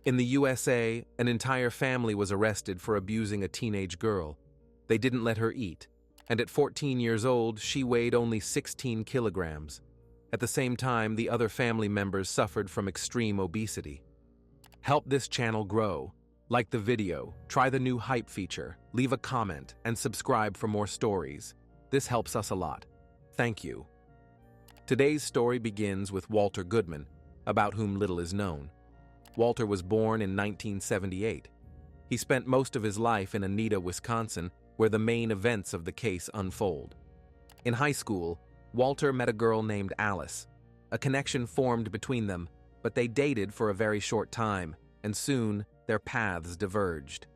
In the USA, an entire family was arrested for abusing a teenage girl. They didn't let her eat, and at 14 years old, she weighed only 16 kilograms. At the same time, the other family members suffered from extreme obesity. Help this channel grow. Like the video, try the new hype feature, leave a comment, and subscribe for more stories. This helps us a lot. Thank you. Today's story begins with Walter Goodman, about whom little is known. Walter was born in 1978. He spent most of his life in Anita, Wisconsin, where the main events of the case unfold. In high school, Walter met a girl named Alice. A connection formed between them, but they dated for a very short time, and soon their paths diverged.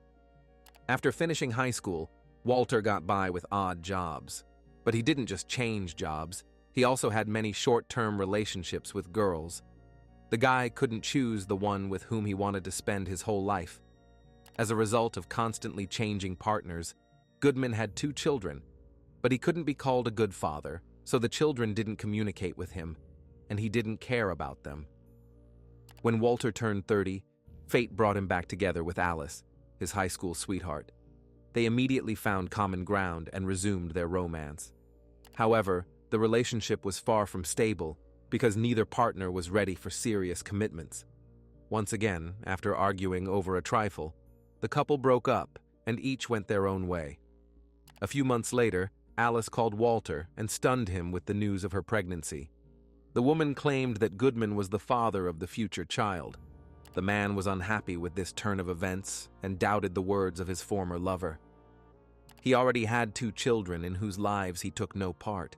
After finishing high school, Walter got by with odd jobs. But he didn't just change jobs, he also had many short-term relationships with girls. The guy couldn't choose the one with whom he wanted to spend his whole life. As a result of constantly changing partners, Goodman had 2 children, but he couldn't be called a good father, so the children didn't communicate with him, and he didn't care about them. When Walter turned 30, fate brought him back together with Alice, his high school sweetheart. They immediately found common ground and resumed their romance. However, the relationship was far from stable because neither partner was ready for serious commitments. Once again, after arguing over a trifle, the couple broke up and each went their own way. A few months later, Alice called Walter and stunned him with the news of her pregnancy. The woman claimed that Goodman was the father of the future child. The man was unhappy with this turn of events and doubted the words of his former lover. He already had 2 children in whose lives he took no part.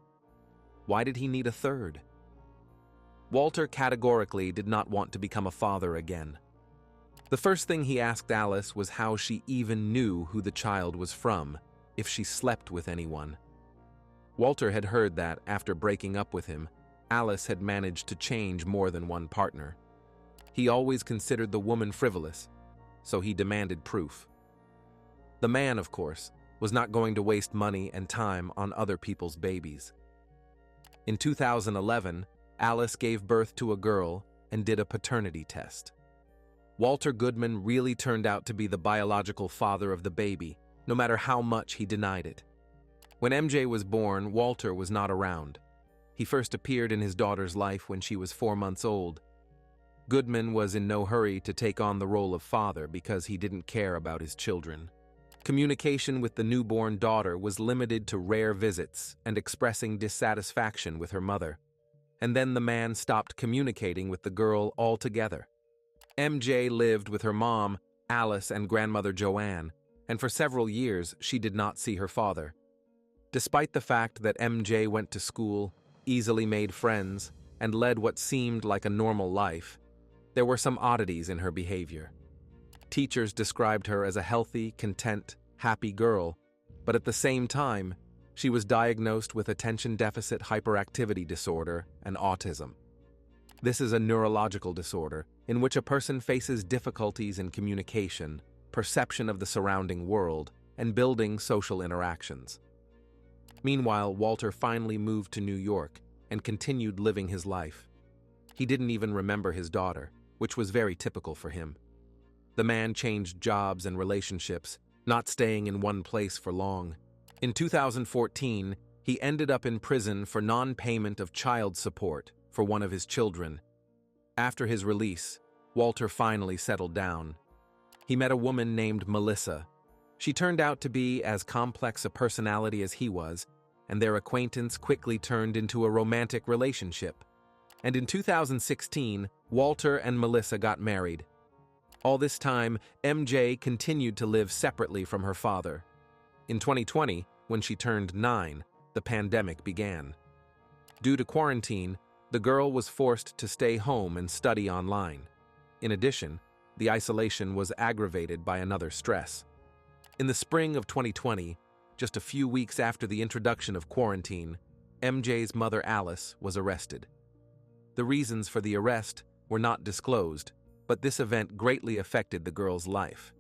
Why did he need a third? Walter categorically did not want to become a father again. The first thing he asked Alice was how she even knew who the child was from, if she slept with anyone. Walter had heard that, after breaking up with him, Alice had managed to change more than one partner. He always considered the woman frivolous, so he demanded proof. The man, of course, was not going to waste money and time on other people's babies. In 2011, Alice gave birth to a girl and did a paternity test. Walter Goodman really turned out to be the biological father of the baby, no matter how much he denied it. When MJ was born, Walter was not around. He first appeared in his daughter's life when she was 4 months old. Goodman was in no hurry to take on the role of father because he didn't care about his children. Communication with the newborn daughter was limited to rare visits and expressing dissatisfaction with her mother. And then the man stopped communicating with the girl altogether. MJ lived with her mom, Alice, and grandmother Joanne, and for several years she did not see her father. Despite the fact that MJ went to school, easily made friends, and led what seemed like a normal life, there were some oddities in her behavior. Teachers described her as a healthy, content, happy girl, but at the same time, she was diagnosed with attention deficit hyperactivity disorder and autism. This is a neurological disorder in which a person faces difficulties in communication, perception of the surrounding world, and building social interactions. Meanwhile, Walter finally moved to New York and continued living his life. He didn't even remember his daughter, which was very typical for him. The man changed jobs and relationships, not staying in one place for long. In 2014, he ended up in prison for non-payment of child support for one of his children. After his release, Walter finally settled down. He met a woman named Melissa. She turned out to be as complex a personality as he was, and their acquaintance quickly turned into a romantic relationship. And in 2016, Walter and Melissa got married. All this time, MJ continued to live separately from her father. In 2020, when she turned 9, the pandemic began. Due to quarantine, the girl was forced to stay home and study online. In addition, the isolation was aggravated by another stress. In the spring of 2020, just a few weeks after the introduction of quarantine, MJ's mother Alice was arrested. The reasons for the arrest were not disclosed, but this event greatly affected the girl's life.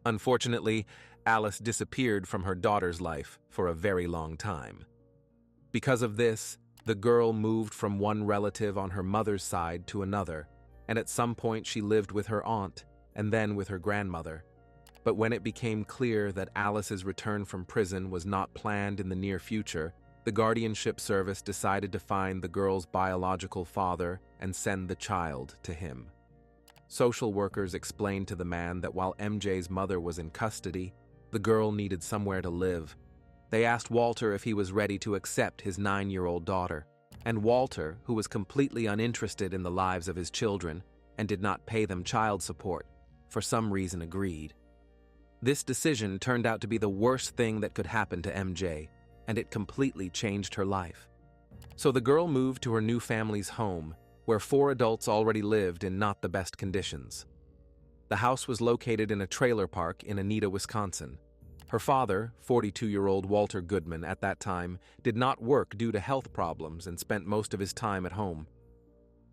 Unfortunately, Alice disappeared from her daughter's life for a very long time. Because of this, the girl moved from one relative on her mother's side to another, and at some point she lived with her aunt and then with her grandmother. But when it became clear that Alice's return from prison was not planned in the near future, the guardianship service decided to find the girl's biological father and send the child to him. Social workers explained to the man that while MJ's mother was in custody, the girl needed somewhere to live. They asked Walter if he was ready to accept his 9-year-old daughter, and Walter, who was completely uninterested in the lives of his children and did not pay them child support, for some reason agreed. This decision turned out to be the worst thing that could happen to MJ, and it completely changed her life. So the girl moved to her new family's home, where 4 adults already lived in not the best conditions. The house was located in a trailer park in Anita, Wisconsin. Her father, 42-year-old Walter Goodman at that time, did not work due to health problems and spent most of his time at home.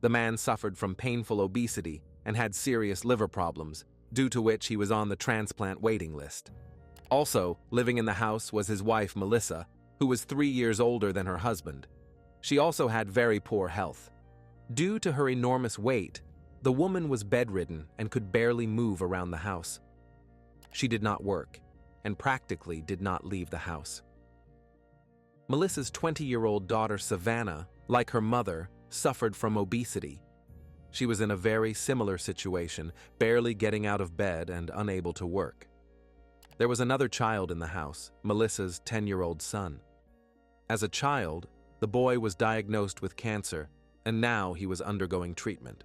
The man suffered from painful obesity and had serious liver problems, due to which he was on the transplant waiting list. Also, living in the house was his wife Melissa, who was 3 years older than her husband. She also had very poor health. Due to her enormous weight, the woman was bedridden and could barely move around the house. She did not work, and practically did not leave the house. Melissa's 20-year-old daughter Savannah, like her mother, suffered from obesity. She was in a very similar situation, barely getting out of bed and unable to work. There was another child in the house, Melissa's 10-year-old son. As a child, the boy was diagnosed with cancer, and now he was undergoing treatment.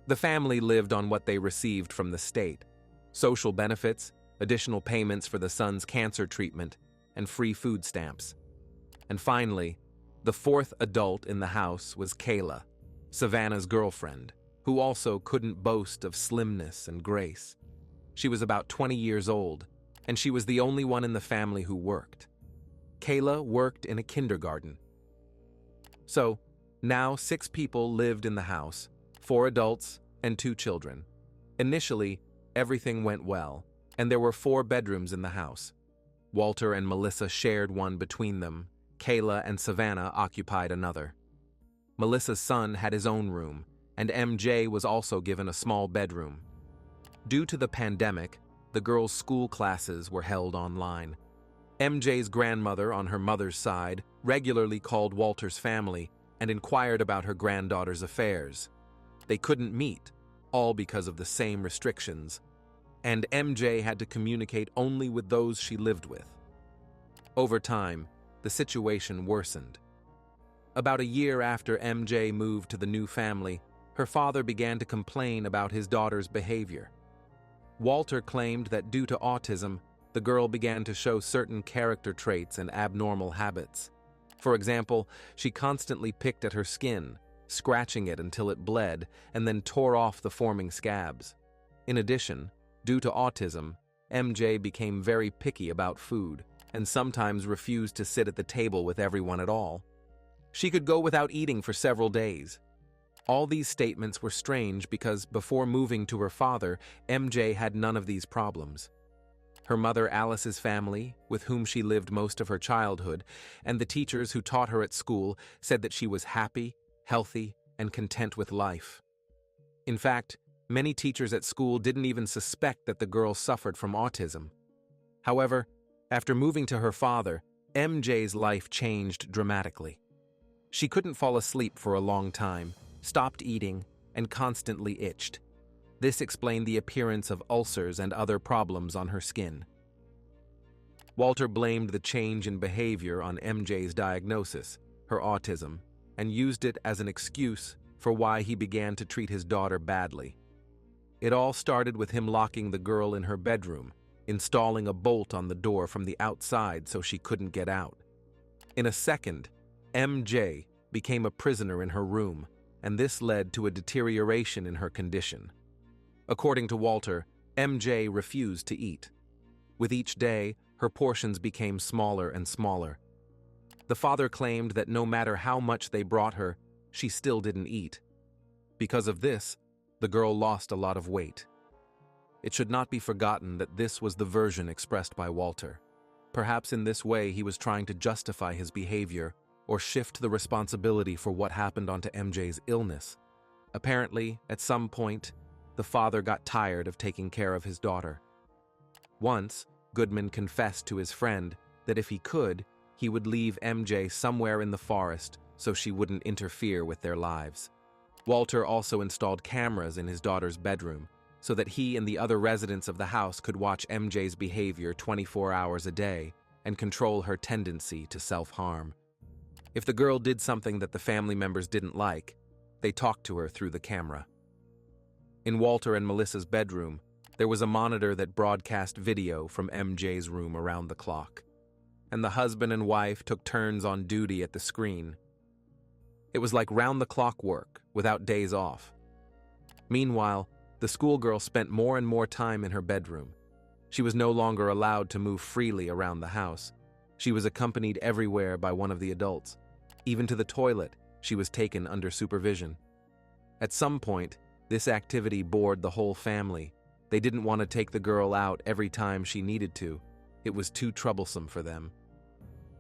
The family lived on what they received from the state: social benefits, additional payments for the son's cancer treatment, and free food stamps. And finally, the 4th adult in the house was Kayla, Savannah's girlfriend, who also couldn't boast of slimness and grace. She was about 20 years old, and she was the only one in the family who worked. Kayla worked in a kindergarten. So, now 6 people lived in the house, 4 adults and 2 children. Initially, everything went well, and there were 4 bedrooms in the house. Walter and Melissa shared one between them. Kayla and Savannah occupied another. Melissa's son had his own room, and MJ was also given a small bedroom. Due to the pandemic, the girls' school classes were held online. MJ's grandmother on her mother's side regularly called Walter's family and inquired about her granddaughter's affairs. They couldn't meet, all because of the same restrictions, and MJ had to communicate only with those she lived with. Over time, the situation worsened. About a year after MJ moved to the new family, her father began to complain about his daughter's behavior. Walter claimed that due to autism, the girl began to show certain character traits and abnormal habits. For example, she constantly picked at her skin, scratching it until it bled, and then tore off the forming scabs. In addition, due to autism, MJ became very picky about food, and sometimes refused to sit at the table with everyone at all. She could go without eating for several days. All these statements were strange because before moving to her father, MJ had none of these problems. Her mother Alice's family, with whom she lived most of her childhood, and the teachers who taught her at school said that she was happy, healthy, and content with life. In fact, many teachers at school didn't even suspect that the girl suffered from autism. However, after moving to her father, MJ's life changed dramatically. She couldn't fall asleep for a long time, stopped eating, and constantly itched. This explained the appearance of ulcers and other problems on her skin. Walter blamed the change in behavior on MJ's diagnosis, her autism, and used it as an excuse for why he began to treat his daughter badly. It all started with him locking the girl in her bedroom, installing a bolt on the door from the outside so she couldn't get out. In a second, MJ became a prisoner in her room, and this led to a deterioration in her condition. According to Walter, MJ refused to eat. With each day, her portions became smaller and smaller. The father claimed that no matter how much they brought her, she still didn't eat. Because of this, the girl lost a lot of weight. It should not be forgotten that this was the version expressed by Walter. Perhaps in this way he was trying to justify his behavior or shift the responsibility for what happened onto MJ's illness. Apparently, at some point, the father got tired of taking care of his daughter. Once, Goodman confessed to his friend that if he could, he would leave MJ somewhere in the forest so she wouldn't interfere with their lives. Walter also installed cameras in his daughter's bedroom so that he and the other residents of the house could watch MJ's behavior 24 hours a day and control her tendency to self-harm. If the girl did something that the family members didn't like, they talked to her through the camera. In Walter and Melissa's bedroom, there was a monitor that broadcast video from MJ's room around the clock, and the husband and wife took turns on duty at the screen. It was like round-the-clock work, without days off. Meanwhile, the schoolgirl spent more and more time in her bedroom. She was no longer allowed to move freely around the house. She was accompanied everywhere by one of the adults. Even to the toilet, she was taken under supervision. At some point, this activity bored the whole family. They didn't want to take the girl out every time she needed to. It was too troublesome for them.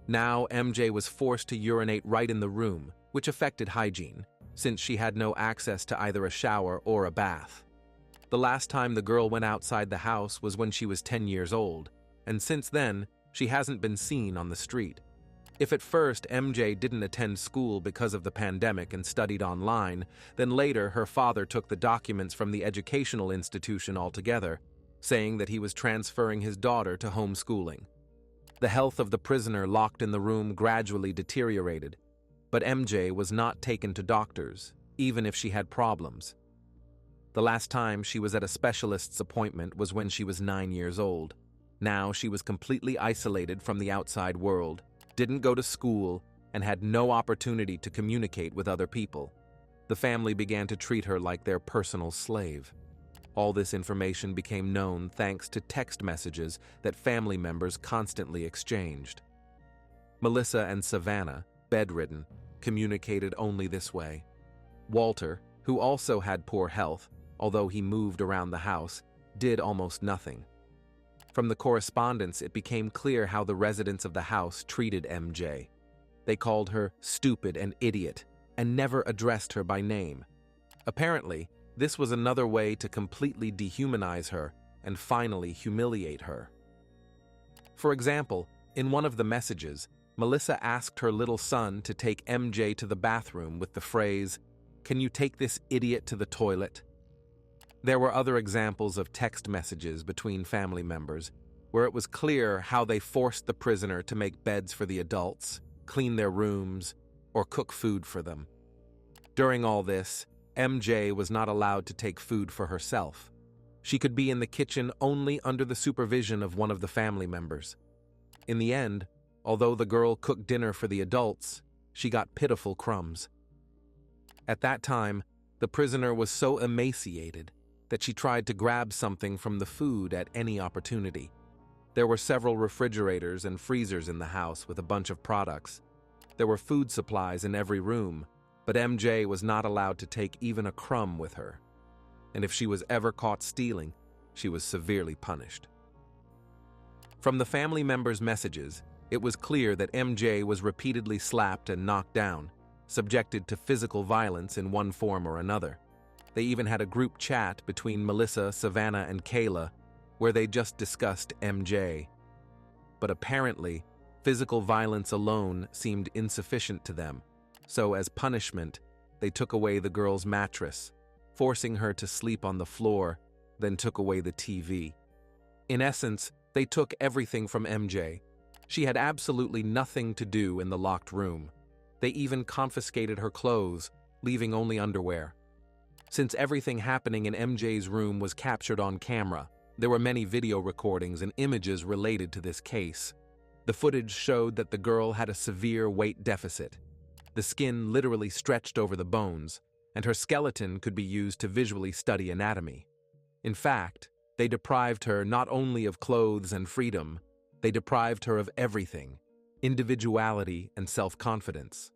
Now, MJ was forced to urinate right in the room, which affected hygiene, since she had no access to either a shower or a bath. The last time the girl went outside the house was when she was 10 years old, and since then, she hasn't been seen on the street. If at first MJ didn't attend school because of the pandemic and studied online, then later her father took the documents from the educational institution altogether, saying that he was transferring his daughter to homeschooling. The health of the prisoner locked in the room gradually deteriorated, but MJ was not taken to doctors, even if she had problems. The last time she was at a specialist's appointment was when she was 9 years old. Now she was completely isolated from the outside world, didn't go to school, and had no opportunity to communicate with other people. The family began to treat her like their personal slave. All this information became known thanks to text messages that family members constantly exchanged. Melissa and Savannah, bedridden, communicated only this way. Walter, who also had poor health, although he moved around the house, did almost nothing. From the correspondence, it became clear how the residents of the house treated MJ. They called her stupid and idiot, and never addressed her by name. Apparently, this was another way to completely dehumanize her and finally humiliate her. For example, in one of the messages, Melissa asked her little son to take MJ to the bathroom with the phrase, "Can you take this idiot to the toilet?" There were other examples of text messages between family members where it was clear how they forced the prisoner to make beds for the adults, clean their rooms, or cook food for them. During all this, MJ was not allowed to take food for herself. She could be in the kitchen only under the supervision of one of the family members. In the end, although the girl cooked dinner for the adults, she got pitiful crumbs. At that time, the prisoner was so emaciated that she tried to grab something from the food at any opportunity. There were several refrigerators and freezers in the house with a bunch of products. There were food supplies in every room, but MJ was not allowed to take even a crumb with her. And if she was ever caught stealing, she was severely punished. From the family members' messages, it was clear that MJ was repeatedly slapped and knocked down, subjected to physical violence in one form or another. They even had a group chat between Melissa, Savannah, and Kayla where they just discussed MJ. But apparently, physical violence alone seemed insufficient to them, so as punishment, they took away the girl's mattress, forcing her to sleep on the floor, then took away the TV. In essence, they took everything from MJ. She had absolutely nothing to do in the locked room. They even confiscated her clothes, leaving only underwear. Since everything happening in MJ's room was captured on camera, there were many video recordings and images related to this case. The footage showed that the girl had a severe weight deficit. The skin literally stretched over the bones, and her skeleton could be used to visually study anatomy. In fact, they deprived her not only of clothes and freedom, they deprived her of everything, individuality and self-confidence.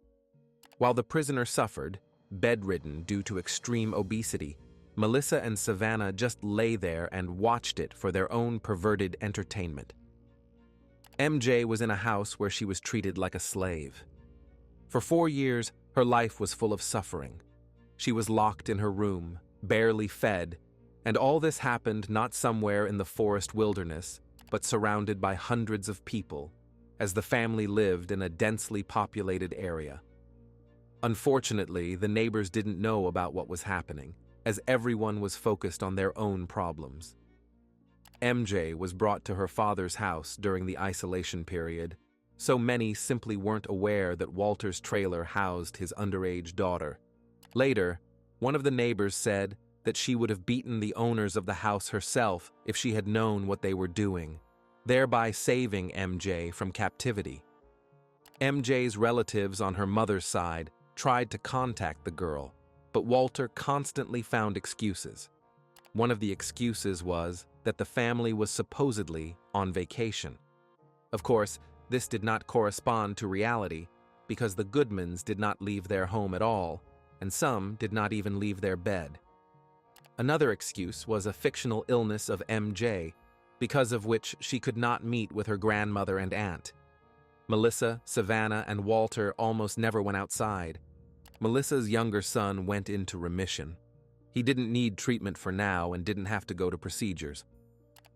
While the prisoner suffered, bedridden due to extreme obesity, Melissa and Savannah just lay there and watched it for their own perverted entertainment. MJ was in a house where she was treated like a slave. For 4 years, her life was full of suffering. She was locked in her room, barely fed, and all this happened not somewhere in the forest wilderness, but surrounded by hundreds of people, as the family lived in a densely populated area. Unfortunately, the neighbors didn't know about what was happening, as everyone was focused on their own problems. MJ was brought to her father's house during the isolation period, so many simply weren't aware that Walter's trailer housed his underage daughter. Later, one of the neighbors said that she would have beaten the owners of the house herself if she had known what they were doing, thereby saving MJ from captivity. MJ's relatives on her mother's side tried to contact the girl, but Walter constantly found excuses. One of the excuses was that the family was supposedly on vacation. Of course, this did not correspond to reality because the Goodmans did not leave their home at all, and some did not even leave their bed. Another excuse was a fictional illness of MJ, because of which she could not meet with her grandmother and aunt. Melissa, Savannah, and Walter almost never went outside. Melissa's younger son went into remission. He didn't need treatment for now and didn't have to go to procedures.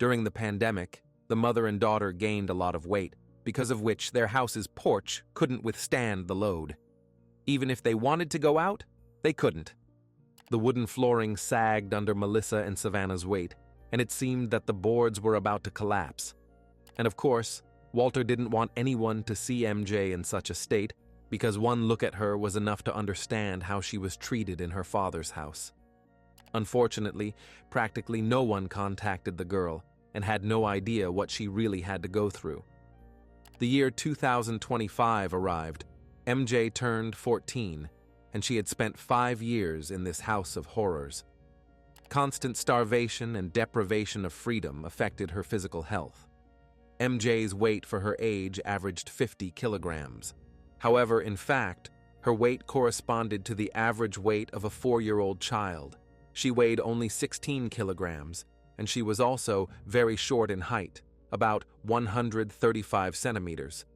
During the pandemic, the mother and daughter gained a lot of weight, because of which their house's porch couldn't withstand the load. Even if they wanted to go out, they couldn't. The wooden flooring sagged under Melissa and Savannah's weight, and it seemed that the boards were about to collapse. And of course, Walter didn't want anyone to see MJ in such a state, because one look at her was enough to understand how she was treated in her father's house. Unfortunately, practically no one contacted the girl and had no idea what she really had to go through. The year 2025 arrived. MJ turned 14, and she had spent 5 years in this house of horrors. Constant starvation and deprivation of freedom affected her physical health. MJ's weight for her age averaged 50 kilograms. However, in fact, her weight corresponded to the average weight of a 4-year-old child. She weighed only 16 kilograms, and she was also very short in height, about 135 centimeters.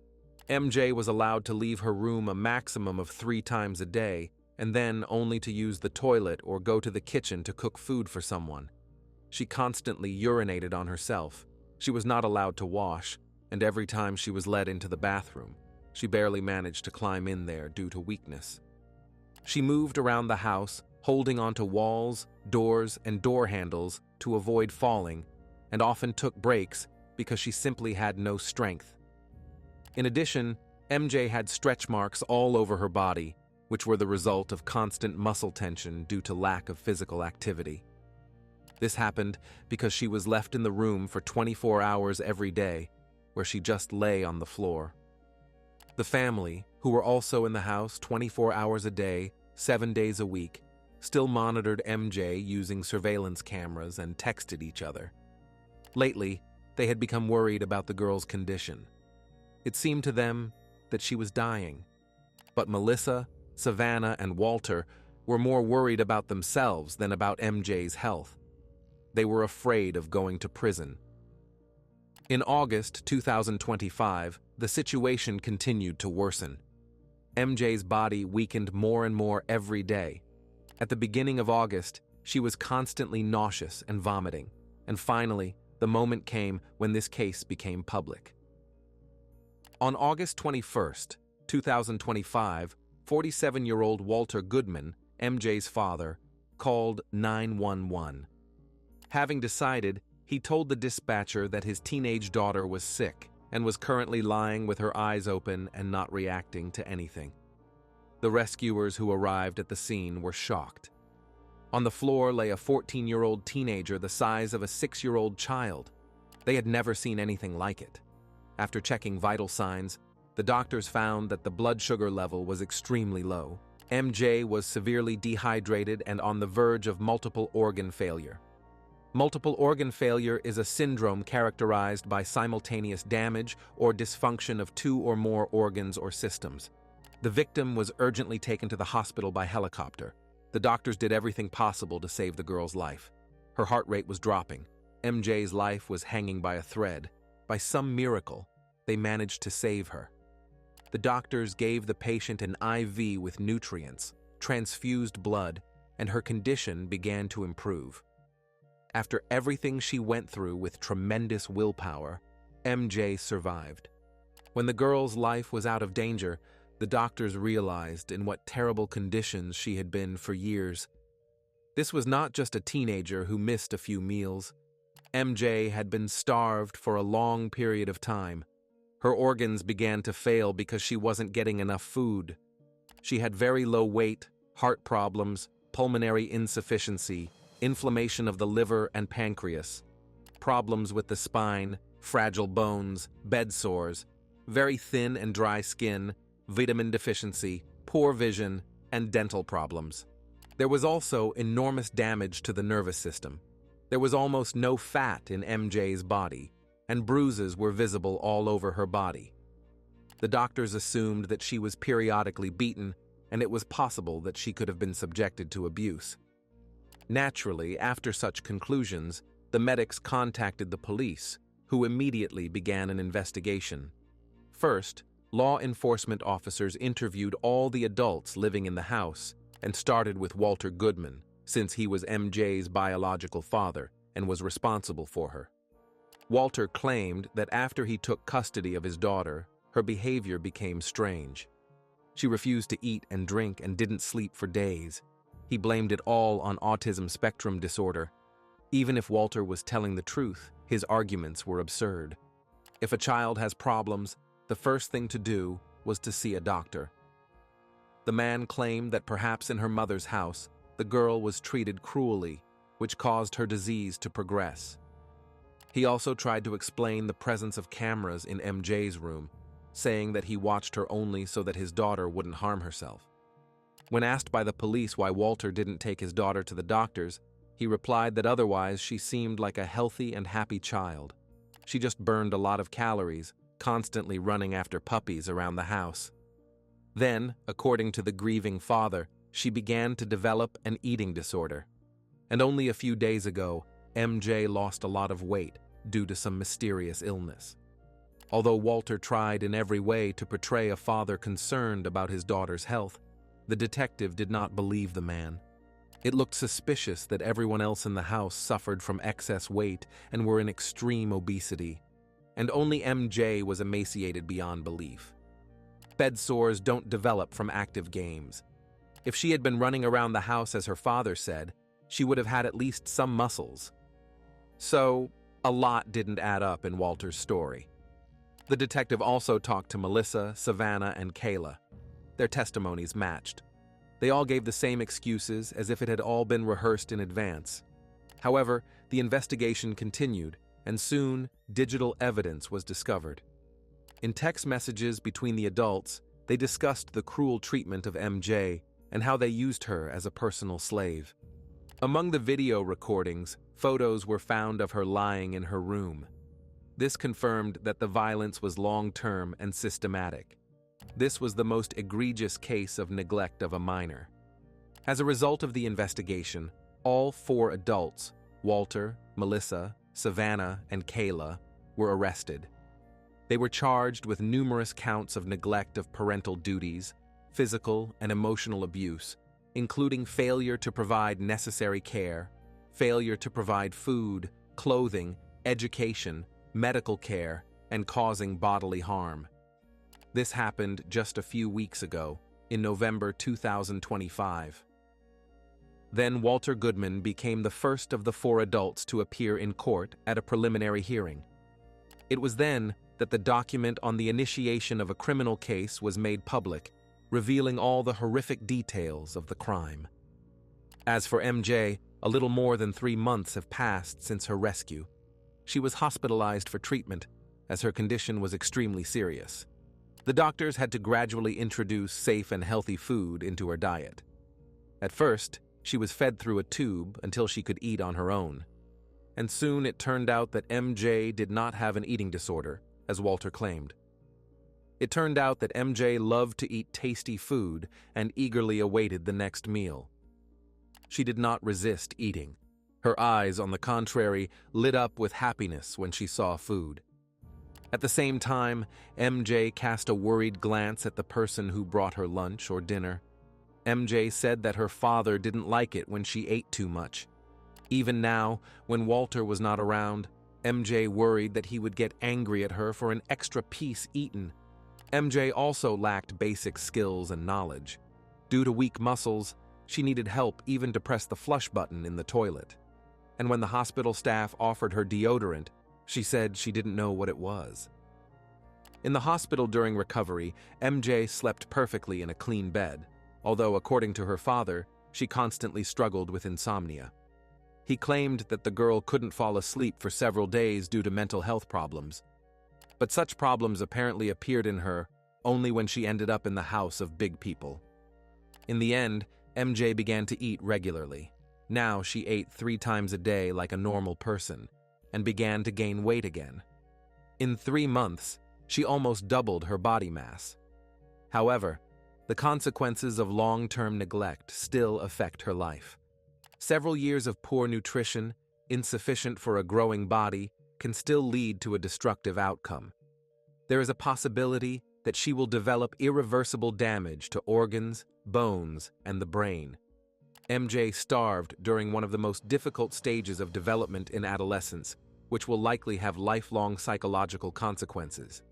MJ was allowed to leave her room a maximum of 3 times a day, and then only to use the toilet or go to the kitchen to cook food for someone. She constantly urinated on herself. She was not allowed to wash, and every time she was led into the bathroom, she barely managed to climb in there due to weakness. She moved around the house, holding onto walls, doors, and door handles to avoid falling, and often took breaks because she simply had no strength. In addition, MJ had stretch marks all over her body, which were the result of constant muscle tension due to lack of physical activity. This happened because she was left in the room for 24 hours every day, where she just lay on the floor. The family, who were also in the house 24 hours a day, 7 days a week, still monitored MJ using surveillance cameras and texted each other. Lately, they had become worried about the girl's condition. It seemed to them that she was dying. But Melissa, Savannah, and Walter were more worried about themselves than about MJ's health. They were afraid of going to prison. In August 2025, the situation continued to worsen. MJ's body weakened more and more every day. At the beginning of August, she was constantly nauseous and vomiting, and finally, the moment came when this case became public. On August 21st, 2025, 47-year-old Walter Goodman, MJ's father, called 911. Having decided, he told the dispatcher that his teenage daughter was sick and was currently lying with her eyes open and not reacting to anything. The rescuers who arrived at the scene were shocked. On the floor lay a 14-year-old teenager the size of a 6-year-old child. They had never seen anything like it. After checking vital signs, the doctors found that the blood sugar level was extremely low. MJ was severely dehydrated and on the verge of multiple organ failure. Multiple organ failure is a syndrome characterized by simultaneous damage or dysfunction of 2 or more organs or systems. The victim was urgently taken to the hospital by helicopter. The doctors did everything possible to save the girl's life. Her heart rate was dropping. MJ's life was hanging by a thread. By some miracle, they managed to save her. The doctors gave the patient an IV with nutrients, transfused blood, and her condition began to improve. After everything she went through with tremendous willpower, MJ survived. When the girl's life was out of danger, the doctors realized in what terrible conditions she had been for years. This was not just a teenager who missed a few meals. MJ had been starved for a long period of time. Her organs began to fail because she wasn't getting enough food. She had very low weight, heart problems, pulmonary insufficiency, inflammation of the liver and pancreas, problems with the spine, fragile bones, bed sores, very thin and dry skin, vitamin deficiency, poor vision, and dental problems. There was also enormous damage to the nervous system. There was almost no fat in MJ's body, and bruises were visible all over her body. The doctors assumed that she was periodically beaten, and it was possible that she could have been subjected to abuse. Naturally, after such conclusions, the medics contacted the police, who immediately began an investigation. First, law enforcement officers interviewed all the adults living in the house and started with Walter Goodman, since he was MJ's biological father and was responsible for her. Walter claimed that after he took custody of his daughter, her behavior became strange. She refused to eat and drink and didn't sleep for days. He blamed it all on autism spectrum disorder. Even if Walter was telling the truth, his arguments were absurd. If a child has problems, the first thing to do was to see a doctor. The man claimed that perhaps in her mother's house, the girl was treated cruelly, which caused her disease to progress. He also tried to explain the presence of cameras in MJ's room, saying that he watched her only so that his daughter wouldn't harm herself. When asked by the police why Walter didn't take his daughter to the doctors, he replied that otherwise she seemed like a healthy and happy child. She just burned a lot of calories, constantly running after puppies around the house. Then, according to the grieving father, she began to develop an eating disorder. And only a few days ago, MJ lost a lot of weight due to some mysterious illness. Although Walter tried in every way to portray a father concerned about his daughter's health, the detective did not believe the man. It looked suspicious that everyone else in the house suffered from excess weight and were in extreme obesity, and only MJ was emaciated beyond belief. Bed sores don't develop from active games. If she had been running around the house as her father said, she would have had at least some muscles. So, a lot didn't add up in Walter's story. The detective also talked to Melissa, Savannah, and Kayla. Their testimonies matched. They all gave the same excuses as if it had all been rehearsed in advance. However, the investigation continued, and soon, digital evidence was discovered. In text messages between the adults, they discussed the cruel treatment of MJ and how they used her as a personal slave. Among the video recordings, photos were found of her lying in her room. This confirmed that the violence was long-term and systematic. This was the most egregious case of neglect of a minor. As a result of the investigation, all 4 adults, Walter, Melissa, Savannah, and Kayla, were arrested. They were charged with numerous counts of neglect of parental duties, physical and emotional abuse, including failure to provide necessary care, failure to provide food, clothing, education, medical care, and causing bodily harm. This happened just a few weeks ago, in November 2025. Then Walter Goodman became the first of the 4 adults to appear in court at a preliminary hearing. It was then that the document on the initiation of a criminal case was made public, revealing all the horrific details of the crime. As for MJ, a little more than 3 months have passed since her rescue. She was hospitalized for treatment, as her condition was extremely serious. The doctors had to gradually introduce safe and healthy food into her diet. At first, she was fed through a tube until she could eat on her own. And soon it turned out that MJ did not have an eating disorder, as Walter claimed. It turned out that MJ loved to eat tasty food and eagerly awaited the next meal. She did not resist eating. Her eyes, on the contrary, lit up with happiness when she saw food. At the same time, MJ cast a worried glance at the person who brought her lunch or dinner. MJ said that her father didn't like it when she ate too much. Even now, when Walter was not around, MJ worried that he would get angry at her for an extra piece eaten. MJ also lacked basic skills and knowledge. Due to weak muscles, she needed help even to press the flush button in the toilet. And when the hospital staff offered her deodorant, she said she didn't know what it was. In the hospital during recovery, MJ slept perfectly in a clean bed, although according to her father, she constantly struggled with insomnia. He claimed that the girl couldn't fall asleep for several days due to mental health problems. But such problems apparently appeared in her only when she ended up in the house of big people. In the end, MJ began to eat regularly. Now she ate 3 times a day like a normal person, and began to gain weight again. In 3 months, she almost doubled her body mass. However, the consequences of long-term neglect still affect her life. Several years of poor nutrition, insufficient for a growing body, can still lead to a destructive outcome. There is a possibility that she will develop irreversible damage to organs, bones, and the brain. MJ starved during one of the most difficult stages of development in adolescence, which will likely have lifelong psychological consequences.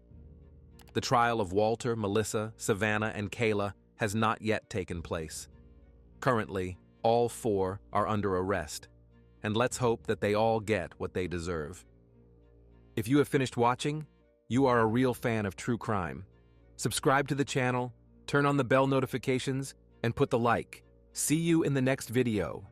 The trial of Walter, Melissa, Savannah, and Kayla has not yet taken place. Currently, all 4 are under arrest, and let's hope that they all get what they deserve. If you have finished watching, you are a real fan of true crime. Subscribe to the channel, turn on the bell notifications, and put the like. See you in the next video.